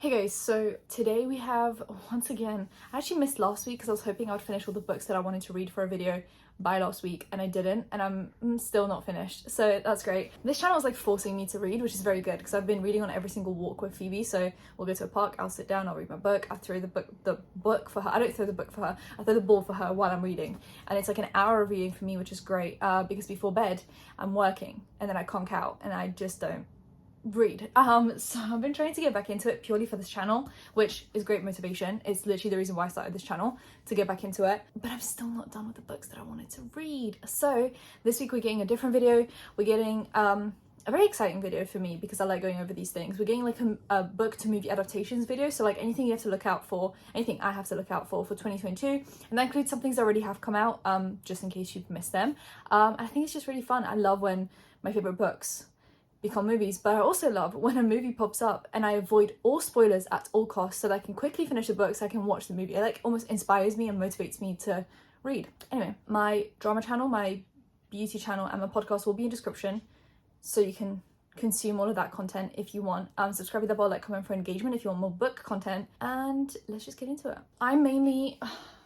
Hey guys, so today we have, once again, I actually missed last week because I was hoping I would finish all the books that I wanted to read for a video by last week, and I didn't, and I'm still not finished, so that's great. This channel is like forcing me to read, which is very good because I've been reading on every single walk with Phoebe. So we'll go to a park, I'll sit down, I'll read my book, I throw the book for her. I don't throw the book for her, I throw the ball for her while I'm reading, and it's like an hour of reading for me, which is great because before bed I'm working and then I conk out and I just don't read. So I've been trying to get back into it purely for this channel, which is great motivation. It's literally the reason why I started this channel, to get back into it, but I'm still not done with the books that I wanted to read. So this week we're getting a different video. We're getting a very exciting video for me because I like going over these things. We're getting like a book to movie adaptations video, so like anything you have to look out for, anything I have to look out for 2022, and that includes some things that already have come out, just in case you've missed them. I think it's just really fun. I love when my favorite books become movies, but I also love when a movie pops up and I avoid all spoilers at all costs so that I can quickly finish the book so I can watch the movie. It like almost inspires me and motivates me to read. Anyway, my drama channel, my beauty channel, and my podcast will be in description, so you can consume all of that content if you want. Subscribe to the bell, like, comment for engagement if you want more book content, and let's just get into it. I'm mainly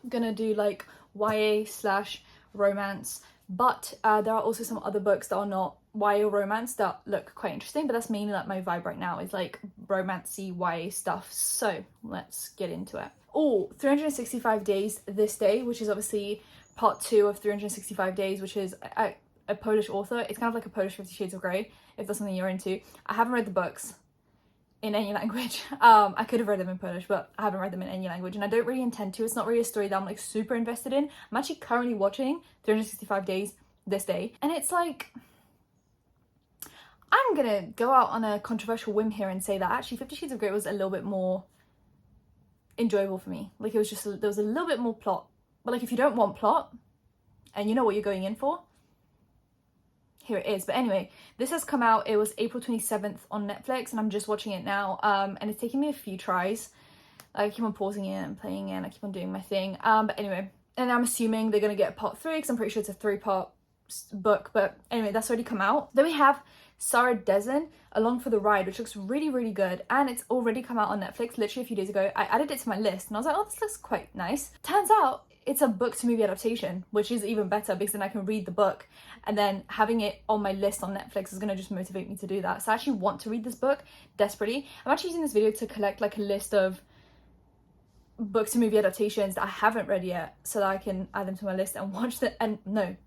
gonna do like YA/romance, but there are also some other books that are not YA or romance that look quite interesting, but that's mainly like my vibe right now, is like romancy YA stuff. So let's get into it. 365 Days This Day, which is obviously part 2 of 365 Days, which is a Polish author. It's kind of like a Polish 50 Shades of Grey, if that's something you're into. I haven't read the books in any language. I could have read them in Polish, but I haven't read them in any language, and I don't really intend to. It's not really a story that I'm like super invested in. I'm actually currently watching 365 Days This Day, and it's like, I'm gonna go out on a controversial whim here and say that actually 50 Shades of Grey was a little bit more enjoyable for me. Like, it was just, there was a little bit more plot, but like if you don't want plot and you know what you're going in for, here it is. But anyway, this has come out, it was April 27th on Netflix, and I'm just watching it now, and it's taking me a few tries. I keep on pausing it and playing it and I keep on doing my thing, but anyway, and I'm assuming they're gonna get part 3 because I'm pretty sure it's a 3-part book. But anyway, that's already come out. Then we have Sarah Dessen, Along for the Ride, which looks really, really good, and it's already come out on Netflix literally a few days ago. I added it to my list and I was like, oh, this looks quite nice. Turns out it's a book to movie adaptation, which is even better because then I can read the book, and then having it on my list on Netflix is going to just motivate me to do that. So I actually want to read this book desperately. I'm actually using this video to collect like a list of book to movie adaptations that I haven't read yet, so that I can add them to my list and watch them, and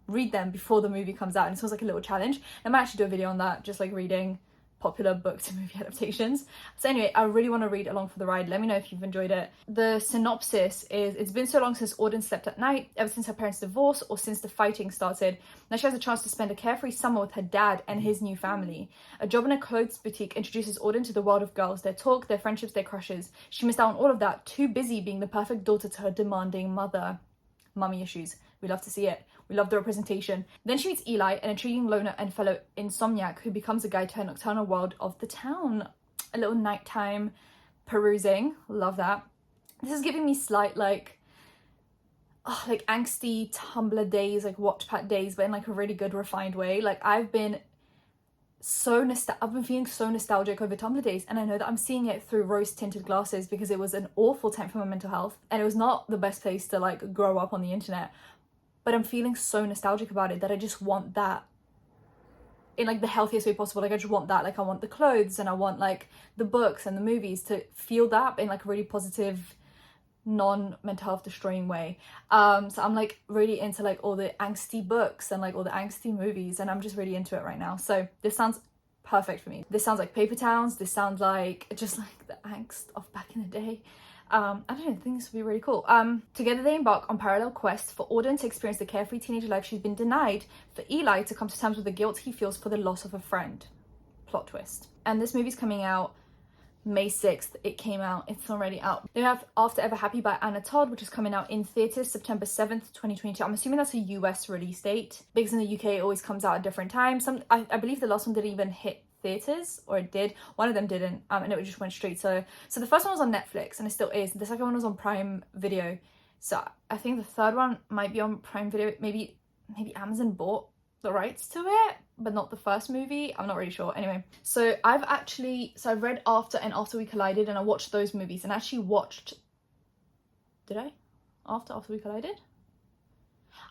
read them before the movie comes out. And it feels like a little challenge. I might actually do a video on that, just like reading popular book to movie adaptations. So anyway, I really want to read Along for the Ride. Let me know if you've enjoyed it. The synopsis is, it's been so long since Auden slept at night, ever since her parents' divorce or since the fighting started. Now she has a chance to spend a carefree summer with her dad and his new family. A job in a clothes boutique introduces Auden to the world of girls, their talk, their friendships, their crushes. She missed out on all of that, too busy being the perfect daughter to her demanding mother. Mummy issues. We love to see it. We love the representation. Then she meets Eli, an intriguing loner and fellow insomniac who becomes a guide to her nocturnal world of the town. A little nighttime perusing. Love that. This is giving me slight like angsty Tumblr days, like Wattpad days, but in like a really good refined way. Like I've been feeling so nostalgic over Tumblr days, and I know that I'm seeing it through rose-tinted glasses because it was an awful time for my mental health, and it was not the best place to like grow up on the internet. But I'm feeling so nostalgic about it that I just want that in like the healthiest way possible. Like I just want that. Like I want the clothes and I want like the books and the movies to feel that in like a really positive, non-mental health destroying way. So I'm like really into like all the angsty books and like all the angsty movies, and I'm just really into it right now. So this sounds perfect for me. This sounds like Paper Towns. This sounds like just like the angst of back in the day. I don't know, I think this would be really cool. Together they embark on parallel quests for Auden to experience the carefree teenage life she's been denied, for Eli to come to terms with the guilt he feels for the loss of a friend. Plot twist. And this movie's coming out May 6th. It came out, it's already out. They have After Ever Happy by Anna Todd, which is coming out in theaters September 7th, 2022. I'm assuming that's a US release date, because in the UK it always comes out at different times. I believe the last one didn't even hit theaters, or it did, one of them didn't, and it just went straight. So the first one was on Netflix, and it still is. The second one was on Prime Video, so I think the third one might be on Prime Video. Maybe Amazon bought the rights to it, but not the first movie. I'm not really sure. Anyway, so I've read After and After We Collided, and I watched those movies, and actually watched, did I? After We Collided?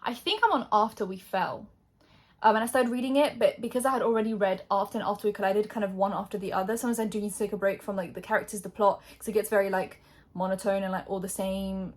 I think I'm on After We Fell. And I started reading it, but because I had already read After and After We Collided, kind of one after the other, sometimes I do need to take a break from like the characters, the plot, because it gets very like monotone and like all the samey,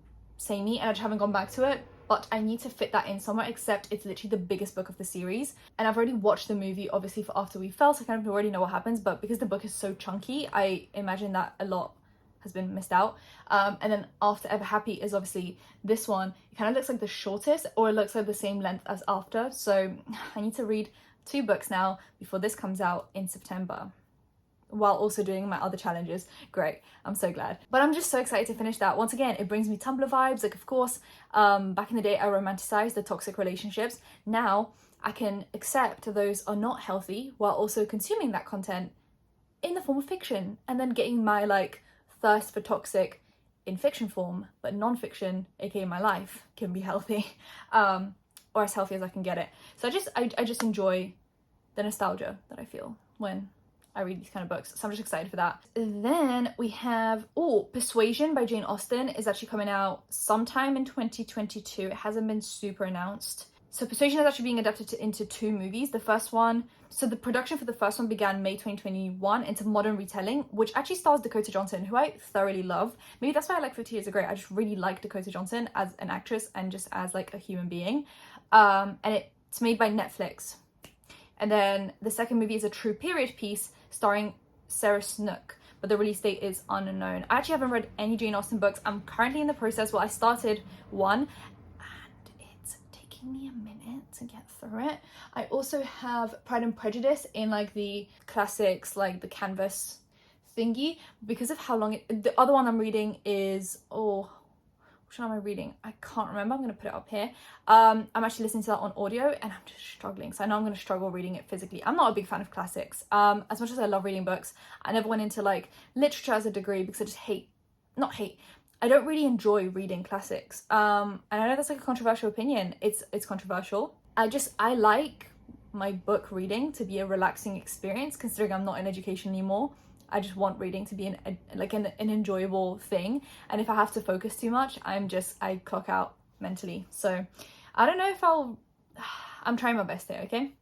and I just haven't gone back to it. But I need to fit that in somewhere, except it's literally the biggest book of the series. And I've already watched the movie, obviously, for After We Fell, so I kind of already know what happens. But because the book is so chunky, I imagine that a lot has been missed out. And then After Ever Happy is obviously this one. It kind of looks like the shortest, or it looks like the same length as After. So I need to read 2 books now before this comes out in September, while also doing my other challenges. Great, I'm so glad. But I'm just so excited to finish that. Once again, it brings me Tumblr vibes. Like, of course, back in the day I romanticized the toxic relationships. Now I can accept those are not healthy while also consuming that content in the form of fiction, and then getting my like thirst for toxic in fiction form, but non-fiction, aka my life, can be healthy, or as healthy as I can get it. So I just enjoy the nostalgia that I feel when I read these kind of books, so I'm just excited for that. Then we have, Persuasion by Jane Austen is actually coming out sometime in 2022. It hasn't been super announced. So Persuasion is actually being adapted into 2 movies. The first one, so the production for the first one began May 2021 into modern retelling, which actually stars Dakota Johnson, who I thoroughly love. Maybe that's why I like 50 Years of Grey. I just really like Dakota Johnson as an actress and just as like a human being. And it's made by Netflix. And then the second movie is a true period piece starring Sarah Snook, but the release date is unknown. I actually haven't read any Jane Austen books. I'm currently in the process. Well, I started one, and it's taking me a minute to get through it. I also have Pride and Prejudice in like the classics, like the canvas thingy, because of how long the other one I'm reading is, which one am I reading? I can't remember. I'm going to put it up here. I'm actually listening to that on audio, and I'm just struggling. So I know I'm going to struggle reading it physically. I'm not a big fan of classics. As much as I love reading books, I never went into like literature as a degree because I just I don't really enjoy reading classics. And I know that's like a controversial opinion. It's controversial. I like my book reading to be a relaxing experience, considering I'm not in education anymore. I just want reading to be an enjoyable thing, and if I have to focus too much, I clock out mentally. So I don't know if I'm trying my best here, okay?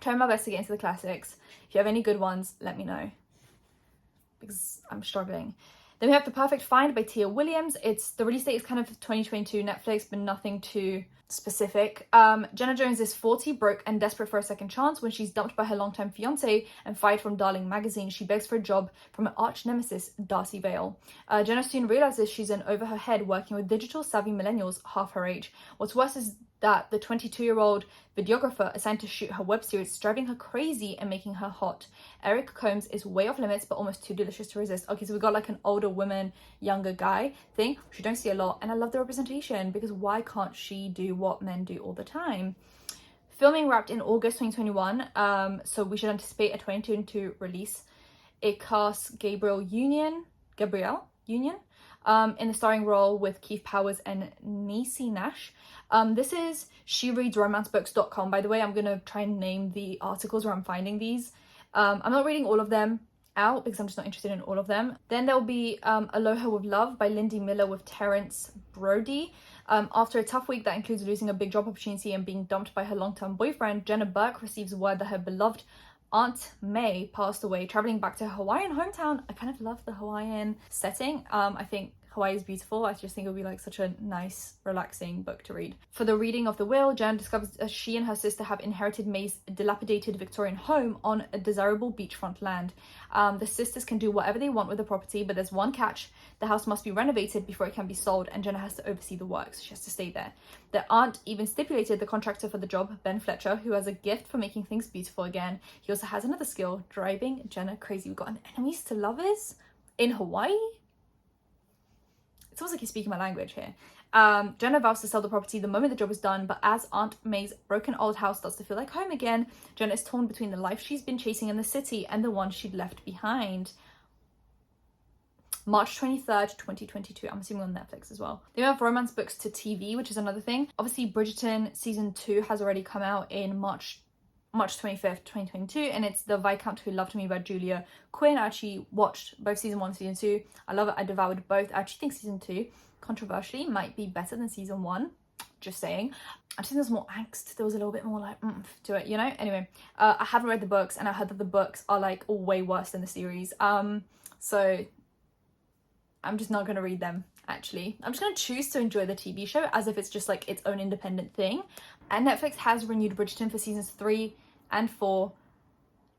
Trying my best to get into the classics. If you have any good ones, let me know, because I'm struggling. Then we have The Perfect Find by Tia Williams. The release date is kind of 2022 Netflix, but nothing too specific. Jenna Jones is 40, broke and desperate for a second chance. When she's dumped by her longtime fiance and fired from Darling magazine, she begs for a job from her arch nemesis, Darcy Vale. Jenna soon realizes she's in over her head working with digital savvy millennials half her age. What's worse is that the 22-year-old videographer assigned to shoot her web series is driving her crazy and making her hot. Eric Combs is way off limits, but almost too delicious to resist. Okay, so we got like an older woman, younger guy thing, which you don't see a lot, and I love the representation, because why can't she do what men do all the time? Filming wrapped in August 2021, so we should anticipate a 2022 release. It casts Gabrielle Union, in the starring role with Keith Powers and Niecy Nash. This is shereadsromancebooks.com, by the way. I'm going to try and name the articles where I'm finding these. I'm not reading all of them out because I'm just not interested in all of them. Then there'll be Aloha with Love by Lindy Miller with Terrence Brody. After a tough week that includes losing a big job opportunity and being dumped by her long-term boyfriend, Jenna Burke receives word that her beloved Aunt May passed away. Traveling back to her Hawaiian hometown, I kind of love the Hawaiian setting. I think Hawaii is beautiful. I just think it would be like such a nice, relaxing book to read. For the reading of the will, Jen discovers that she and her sister have inherited May's dilapidated Victorian home on a desirable beachfront land. The sisters can do whatever they want with the property, but there's one catch. The house must be renovated before it can be sold, and Jenna has to oversee the work, so she has to stay there. Their aunt even stipulated the contractor for the job, Ben Fletcher, who has a gift for making things beautiful again. He also has another skill, driving Jenna crazy. We've got an enemies to lovers in Hawaii? It's almost like he's speaking my language here. Jenna vows to sell the property the moment the job is done, but as Aunt May's broken old house starts to feel like home again, Jenna is torn between the life she's been chasing in the city and the one she'd left behind. March 23rd, 2022. I'm assuming on Netflix as well. They have romance books to TV, which is another thing. Obviously, Bridgerton season 2 has already come out in March 25th, 2022, and it's The Viscount Who Loved Me by Julia Quinn. I actually watched both season 1 and season 2. I love it. I devoured both. I actually think season 2, controversially, might be better than season 1. Just saying. I just think there's more angst. There was a little bit more like to it, you know? Anyway, I haven't read the books, and I heard that the books are like way worse than the series. So I'm just not gonna read them, actually. I'm just gonna choose to enjoy the TV show as if it's just like its own independent thing. And Netflix has renewed Bridgerton for seasons 3 and 4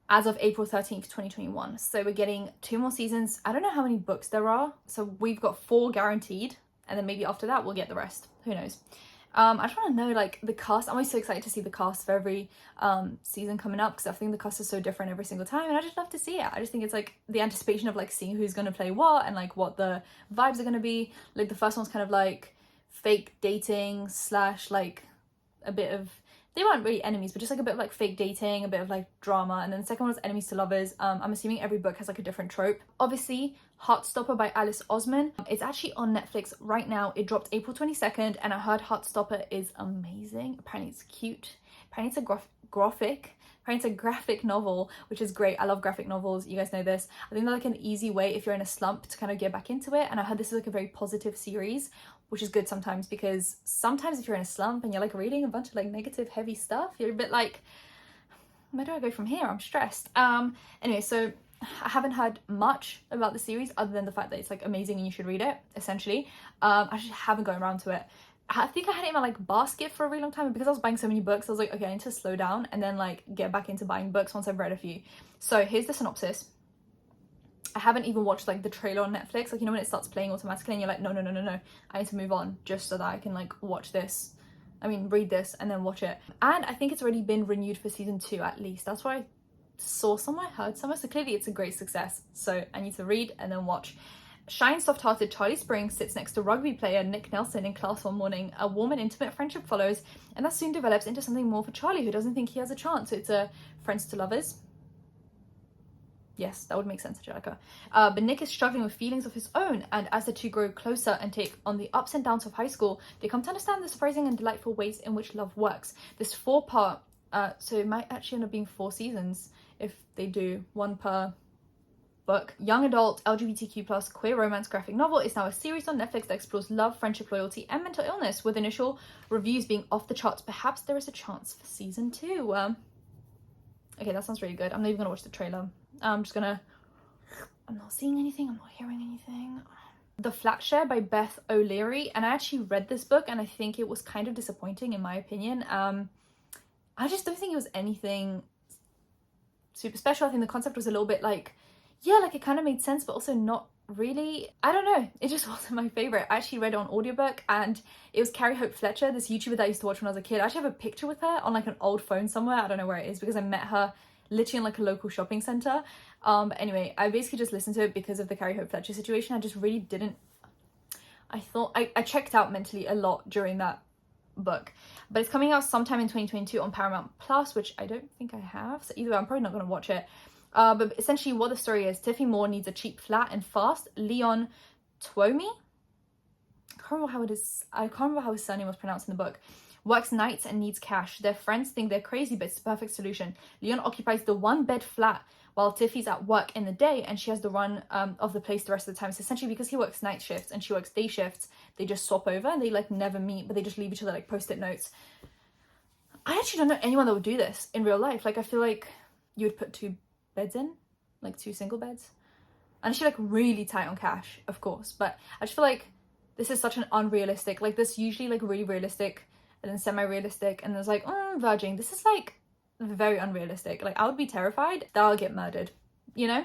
as of April 13th, 2021. So we're getting 2 more seasons. I don't know how many books there are. So we've got 4 guaranteed, and then maybe after that we'll get the rest. Who knows? I just want to know like the cast. I'm always so excited to see the cast for every season coming up, because I think the cast is so different every single time, and I just love to see it. I just think it's like the anticipation of like seeing who's going to play what and like what the vibes are going to be. Like the first one's kind of like fake dating / like a bit of, they weren't really enemies, but just like a bit of like fake dating, a bit of like drama. And then the second one was enemies to lovers. I'm assuming every book has like a different trope. Obviously, Heartstopper by Alice Osman. It's actually on Netflix right now. It dropped April 22nd, and I heard Heartstopper is amazing. Apparently it's cute. Apparently it's a graphic novel, which is great. I love graphic novels. You guys know this. I think they're like an easy way if you're in a slump to kind of get back into it. And I heard this is like a very positive series, which is good sometimes, because sometimes if you're in a slump and you're like reading a bunch of like negative, heavy stuff, you're a bit like, where do I go from here? I'm stressed. Anyway, so I haven't heard much about the series other than the fact that it's like amazing and you should read it, essentially. I just haven't gotten around to it. I think I had it in my like basket for a really long time, and because I was buying so many books, I was like, okay, I need to slow down and then like get back into buying books once I've read a few. So here's the synopsis. I haven't even watched like the trailer on Netflix. Like, you know when it starts playing automatically and you're like, no, I need to move on just so that I can like read this and then watch it. And I think it's already been renewed for season 2 at least. That's what I saw somewhere, heard somewhere. So clearly it's a great success. So I need to read and then watch. Shy and soft-hearted Charlie Spring sits next to rugby player Nick Nelson in class one morning. A warm and intimate friendship follows, and that soon develops into something more for Charlie, who doesn't think he has a chance. So it's a friends to lovers. Yes, that would make sense, Angelika. But Nick is struggling with feelings of his own, and as the two grow closer and take on the ups and downs of high school, they come to understand the surprising and delightful ways in which love works. This 4-part, so it might actually end up being 4 seasons if they do 1 per book. Young adult LGBTQ+ queer romance graphic novel is now a series on Netflix that explores love, friendship, loyalty, and mental illness. With initial reviews being off the charts, perhaps there is a chance for season 2. Okay, that sounds really good. I'm not even gonna watch the trailer. I'm not seeing anything. I'm not hearing anything. The Flat Share by Beth O'Leary, and I actually read this book and I think it was kind of disappointing in my opinion. I just don't think it was anything super special. I think the concept was a little bit like, yeah, like it kind of made sense, but also not really. I don't know. It just wasn't my favorite. I actually read it on audiobook, and it was Carrie Hope Fletcher, this YouTuber that I used to watch when I was a kid. I actually have a picture with her on like an old phone somewhere. I don't know where it is because I met her literally in like a local shopping center. Anyway, I basically just listened to it because of the Carrie Hope Fletcher situation. I just really didn't. I checked out mentally a lot during that book, but it's coming out sometime in 2022 on Paramount Plus, which I don't think I have. So either way, I'm probably not going to watch it. But essentially what the story is, Tiffy Moore needs a cheap flat and fast. Leon Twomey, I can't remember how his surname was pronounced in the book, works nights and needs cash. Their friends think they're crazy, but it's the perfect solution. Leon occupies the 1-bed flat while Tiffy's at work in the day, and she has the run of the place the rest of the time. So essentially because he works night shifts and she works day shifts, they just swap over and they like never meet, but they just leave each other like post-it notes. I actually don't know anyone that would do this in real life. Like I feel like you would put 2 beds in, like 2 single beds, and she like really tight on cash, of course, but I just feel like this is such an unrealistic, like this usually like really realistic and then semi-realistic, and there's like verging. This is like very unrealistic. Like I would be terrified that I'll get murdered, you know.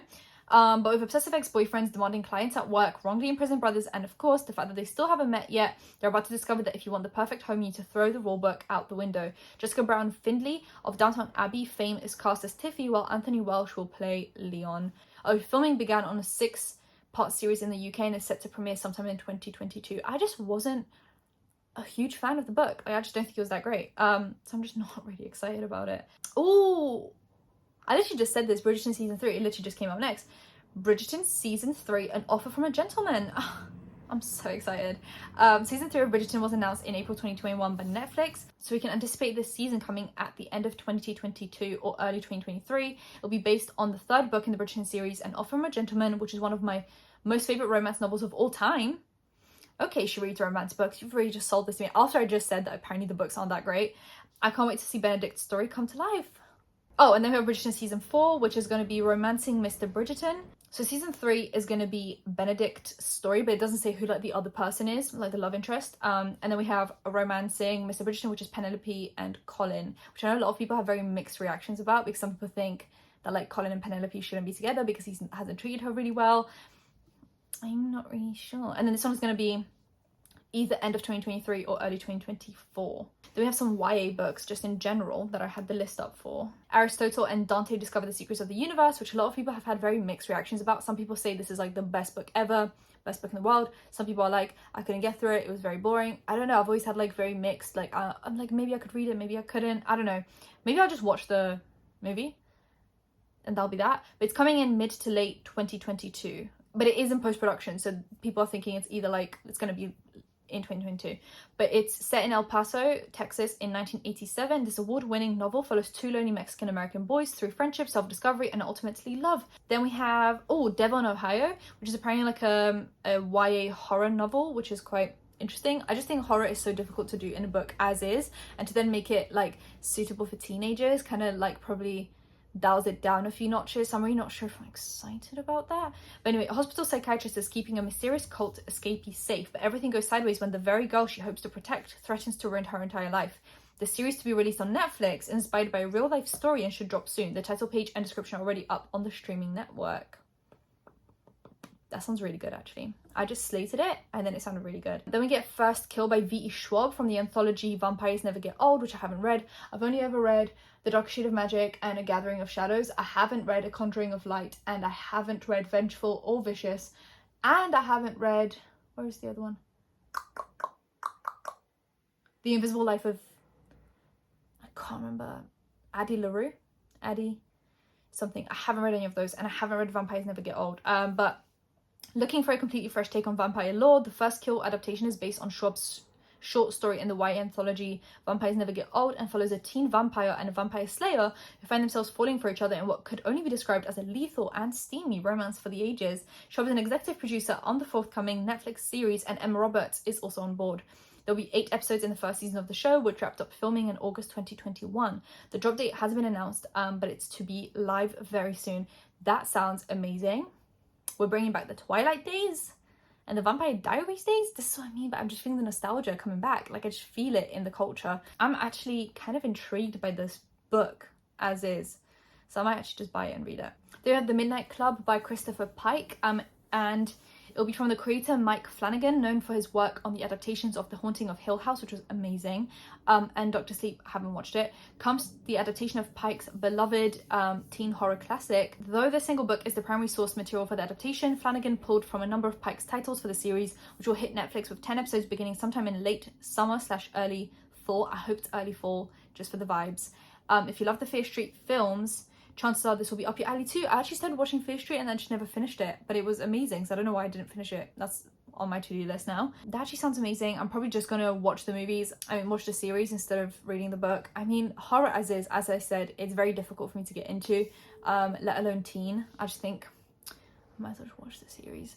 But with obsessive ex-boyfriends, demanding clients at work, wrongly imprisoned brothers, and of course the fact that they still haven't met yet, they're about to discover that if you want the perfect home, you need to throw the rule book out the window. Jessica Brown Findlay of Downton Abbey fame is cast as Tiffy, while Anthony Welsh will play Leon. Filming began on a 6-part series in the UK and is set to premiere sometime in 2022. I just wasn't a huge fan of the book. Like, I just don't think it was that great. So I'm just not really excited about it. Oh, I literally just said this, Bridgerton season 3, it literally just came out next. Bridgerton Season 3, An Offer from a Gentleman. I'm so excited. Season 3 of Bridgerton was announced in April 2021 by Netflix, so we can anticipate this season coming at the end of 2022 or early 2023. It'll be based on the third book in the Bridgerton series, An Offer from a Gentleman, which is one of my most favourite romance novels of all time. Okay, she reads romance books. You've really just sold this to me. After I just said that apparently the books aren't that great. I can't wait to see Benedict's story come to life. Oh, and then we have Bridgerton Season 4, which is going to be Romancing Mr. Bridgerton. So Season 3 is going to be Benedict's story, but it doesn't say who like the other person is, like the love interest. And then we have Romancing Mr. Bridgerton, which is Penelope and Colin, which I know a lot of people have very mixed reactions about, because some people think that like Colin and Penelope shouldn't be together because he hasn't treated her really well. I'm not really sure. And then this one's going to be either end of 2023 or early 2024. Then we have some YA books just in general that I had the list up for. Aristotle and Dante Discover the Secrets of the Universe, which a lot of people have had very mixed reactions about. Some people say this is like the best book ever, best book in the world. Some people are like, I couldn't get through it, it was very boring. I don't know, I've always had like very mixed, like I'm like, maybe I could read it, maybe I couldn't, I don't know. Maybe I'll just watch the movie and that'll be that. But it's coming in mid to late 2022. But it is in post-production, so people are thinking it's either like it's going to be in 2022. But it's set in El Paso, Texas in 1987. This award-winning novel follows two lonely Mexican-American boys through friendship, self-discovery, and ultimately love. Then we have, Devon, Ohio, which is apparently like a YA horror novel, which is quite interesting. I just think horror is so difficult to do in a book as is, and to then make it like suitable for teenagers kind of like probably dials it down a few notches. So I'm really not sure if I'm excited about that. But anyway, a hospital psychiatrist is keeping a mysterious cult escapee safe, but everything goes sideways when the very girl she hopes to protect threatens to ruin her entire life. The series to be released on Netflix, inspired by a real-life story, and should drop soon. The title page and description are already up on the streaming network. That sounds really good, actually. I just slated it, and then it sounded really good. Then we get First Kill by V.E. Schwab from the anthology Vampires Never Get Old, which I haven't read. I've only ever read The Dark Shade of Magic and A Gathering of Shadows. I haven't read A Conjuring of Light, and I haven't read Vengeful or Vicious, and I haven't read... where's the other one? The Invisible Life of... I can't remember. Addie LaRue? Addie something. I haven't read any of those, and I haven't read Vampires Never Get Old. But looking for a completely fresh take on vampire lore, the First Kill adaptation is based on Schwab's short story in the YA anthology Vampires Never Get Old, and follows a teen vampire and a vampire slayer who find themselves falling for each other in what could only be described as a lethal and steamy romance for the ages. Schwab is an executive producer on the forthcoming Netflix series, and Emma Roberts is also on board. There'll be 8 episodes in the first season of the show, which wrapped up filming in August 2021. The drop date has been announced, but it's to be live very soon. That sounds amazing. We're bringing back the Twilight days and the Vampire Diaries days. This is what I mean, but I'm just feeling the nostalgia coming back. Like, I just feel it in the culture. I'm actually kind of intrigued by this book as is, so I might actually just buy it and read it. They have The Midnight Club by Christopher Pike, and it'll be from the creator Mike Flanagan, known for his work on the adaptations of The Haunting of Hill House, which was amazing, and Dr. Sleep. I haven't watched it. Comes the adaptation of Pike's beloved teen horror classic. Though the single book is the primary source material for the adaptation, Flanagan pulled from a number of Pike's titles for the series, which will hit Netflix with 10 episodes beginning sometime in late summer/early fall. I hope it's early fall, just for the vibes. If you love the Fear Street films, chances are this will be up your alley too. I actually started watching Fear Street and then just never finished it, but it was amazing, so I don't know why I didn't finish it. That's on my to-do list now. That actually sounds amazing. I'm probably just gonna watch the movies, watch the series instead of reading the book. I mean, horror as is, as I said, it's very difficult for me to get into, let alone teen. I just think I might as well just watch the series.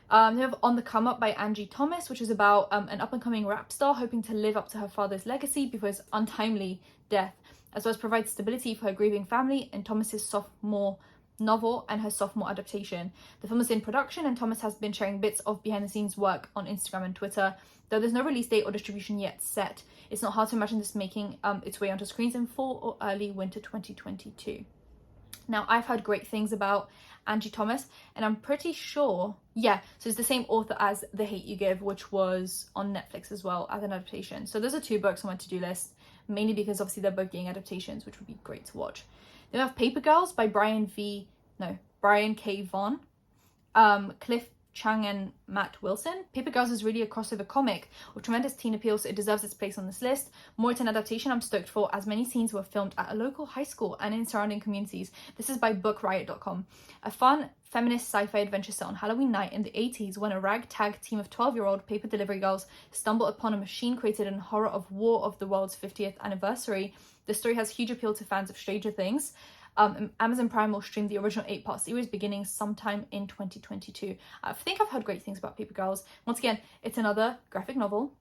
They have On the Come Up by Angie Thomas, which is about an up-and-coming rap star hoping to live up to her father's legacy before his untimely death, as well as provide stability for her grieving family in Thomas's sophomore novel and her sophomore adaptation. The film is in production, and Thomas has been sharing bits of behind-the-scenes work on Instagram and Twitter. Though there's no release date or distribution yet set, it's not hard to imagine this making its way onto screens in fall or early winter 2022. Now, I've heard great things about Angie Thomas, and I'm pretty sure, so it's the same author as The Hate U Give, which was on Netflix as well as an adaptation. So those are 2 books on my to-do list, mainly because obviously they're both getting adaptations, which would be great to watch. Then we have Paper Girls by Brian K. Vaughan, Cliff Chang and Matt Wilson. Paper Girls is really a crossover comic with tremendous teen appeal, so it deserves its place on this list. More it's an adaptation I'm stoked for, as many scenes were filmed at a local high school and in surrounding communities. This is by bookriot.com. A fun feminist sci-fi adventure set on Halloween night in the 80s, when a ragtag team of 12-year-old paper delivery girls stumble upon a machine created in horror of War of the World's 50th anniversary. The story has huge appeal to fans of Stranger Things. Amazon Prime will stream the original 8-part series beginning sometime in 2022. I think I've heard great things about Paper Girls. Once again, it's another graphic novel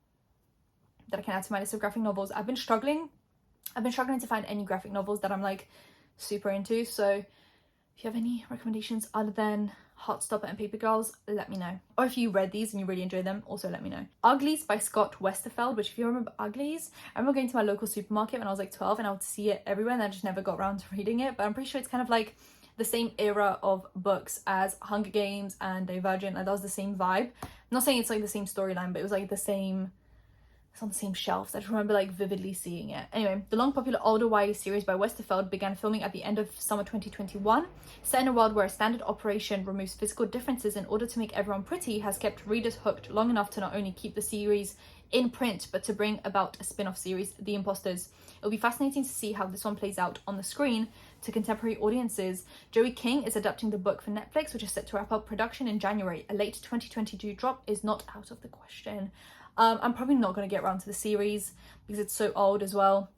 that I can add to my list of graphic novels. I've been struggling to find any graphic novels that I'm like super into, so if you have any recommendations other than Heartstopper and Paper Girls, let me know. Or if you read these and you really enjoy them, also let me know. Uglies by Scott Westerfeld, which if you remember Uglies, I remember going to my local supermarket when I was like 12 and I would see it everywhere and I just never got around to reading it, but I'm pretty sure it's kind of like the same era of books as Hunger Games and Divergent, and that was the same vibe. I'm not saying it's like the same storyline, but it was like the same, it's on the same shelves. I just remember like vividly seeing it. Anyway, the long popular Older Wiley series by Westerfeld began filming at the end of summer 2021. Set in a world where a standard operation removes physical differences in order to make everyone pretty, has kept readers hooked long enough to not only keep the series in print, but to bring about a spin-off series, The Imposters. It'll be fascinating to see how this one plays out on the screen to contemporary audiences. Joey King is adapting the book for Netflix, which is set to wrap up production in January. A late 2022 drop is not out of the question. I'm probably not going to get around to the series because it's so old as well.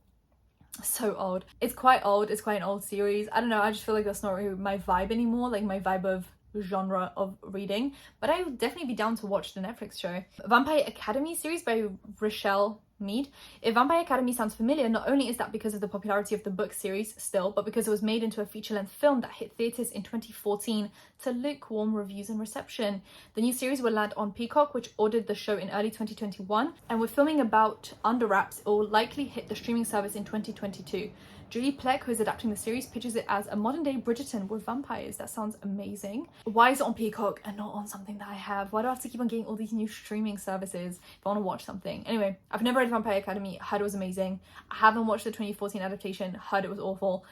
So old. It's quite old. It's quite an old series. I don't know. I just feel like that's not really my vibe anymore. Like my vibe of genre of reading. But I would definitely be down to watch the Netflix show. Vampire Academy series by Rochelle Mead. If Vampire Academy sounds familiar, not only is that because of the popularity of the book series still, but because it was made into a feature-length film that hit theatres in 2014 to lukewarm reviews and reception. The new series will land on Peacock, which ordered the show in early 2021, and with filming about under wraps, it will likely hit the streaming service in 2022. Julie Plec, who is adapting the series, pitches it as a modern-day Bridgerton with vampires. That sounds amazing. Why is it on Peacock and not on something that I have? Why do I have to keep on getting all these new streaming services if I want to watch something? Anyway, I've never read Vampire Academy, heard it was amazing. I haven't watched the 2014 adaptation, heard it was awful.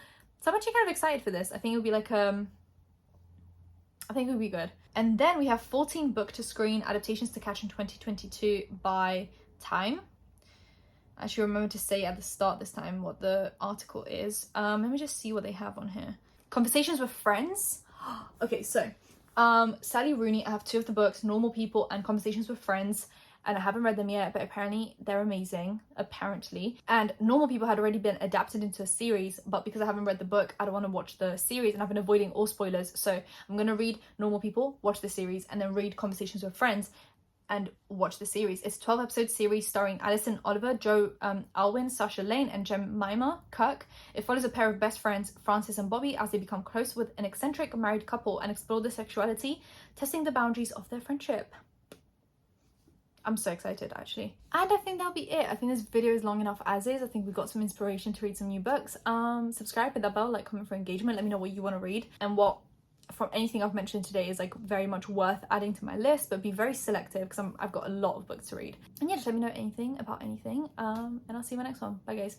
So I'm actually kind of excited for this. I think it would be like, I think it would be good. And then we have 14 book-to-screen adaptations to catch in 2022 by Time. I should remember to say at the start this time what the article is. Let me just see what they have on here. Conversations with Friends. Okay, so Sally Rooney, I have 2 of the books, Normal People and Conversations with Friends, and I haven't read them yet, but apparently they're amazing, apparently. And Normal People had already been adapted into a series, but because I haven't read the book, I don't want to watch the series, and I've been avoiding all spoilers. So I'm going to read Normal People, watch the series, and then read Conversations with Friends and watch the series. It's a 12-episode series starring Alison Oliver, Joe Alwyn, Sasha Lane, and Jemima Kirk. It follows a pair of best friends, Francis and Bobby, as they become close with an eccentric married couple and explore their sexuality, testing the boundaries of their friendship. I'm so excited, actually. And I think that'll be it. I think this video is long enough as is. I think we've got some inspiration to read some new books. Subscribe, hit that bell, like, comment for engagement. Let me know what you want to read and what from anything I've mentioned today is like very much worth adding to my list, but be very selective because I've got a lot of books to read. And yeah, just let me know anything about anything, and I'll see you in my next one. Bye guys.